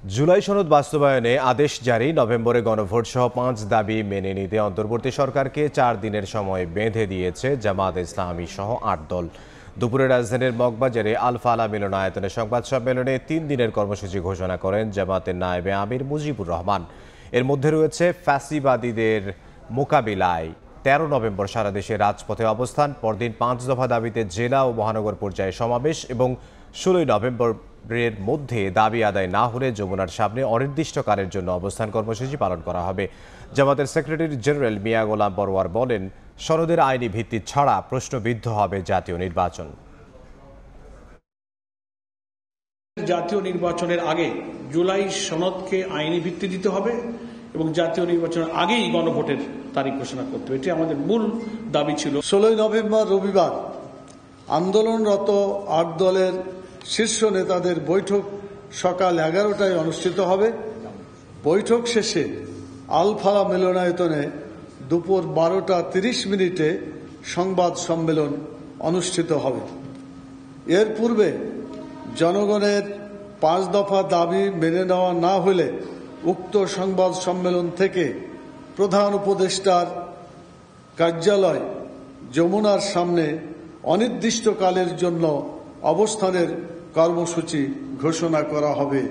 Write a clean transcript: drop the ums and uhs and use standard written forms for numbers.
জুলাই সনদ বাস্তবায়নে আদেশ জারি, নভেম্বরে গণভোট সহ 5 দাবি মেনে নিতে অন্তর্বর্তী সরকারকে 4 দিনের সময় বেঁধে দিয়েছে জামায়াত ইসলামী সহ 8 দল। দুপুরে রাজধানীর মগবাজারে আল ফালাহ মিলনায়তনে সংবাদ সম্মেলনে 3 দিনের কর্মসূচি ঘোষণা করেন জামায়াতের নায়েবে আমির মুজিবুর রহমান। এর মধ্যে রয়েছে ফ্যাসিবাদীদের মোকাবিলায় 13 নভেম্বর সারা দেশে রাজপথে অবস্থান, পরদিন 5 দফা দাবিতে জেলা ও মহানগর পর্যায়ে সমাবেশ এবং 16 নভেম্বরের মধ্যে দাবি আদায় না হলে যমুনার সামনে অনির্দিষ্টকালের জন্য অবস্থান কর্মসূচি পালন করা হবে। জামাতের সেক্রেটারি জেনারেল মিয়া গোলাম পরোয়ার বলেন, সনদের আইনি ভিত্তি ছাড়া প্রশ্নবিদ্ধ হবে জাতীয় নির্বাচন। জাতীয় নির্বাচনের আগে জুলাই সনদকে আইনি ভিত্তি দিতে হবে এবং জাতীয় নির্বাচনের আগেই গণভোটের তারিখ ঘোষণা করতে হবে, এটি আমাদের মূল দাবি ছিল। 16 নভেম্বর রবিবার আন্দোলনরত 8 দলের শীর্ষ নেতাদের বৈঠক সকাল 11টায় অনুষ্ঠিত হবে। বৈঠক শেষে আল ফালাহ মিলনায়তনে দুপুর 12টা 30 সংবাদ সম্মেলন অনুষ্ঠিত হবে। এর পূর্বে জনগণের 5 দফা দাবি মেনে নেওয়া না হলে উক্ত সংবাদ সম্মেলন থেকে প্রধান উপদেষ্টার কার্যালয় যমুনার সামনে অনির্দিষ্টকালের জন্য অবস্থানের কর্মসূচি ঘোষণা করা হবে।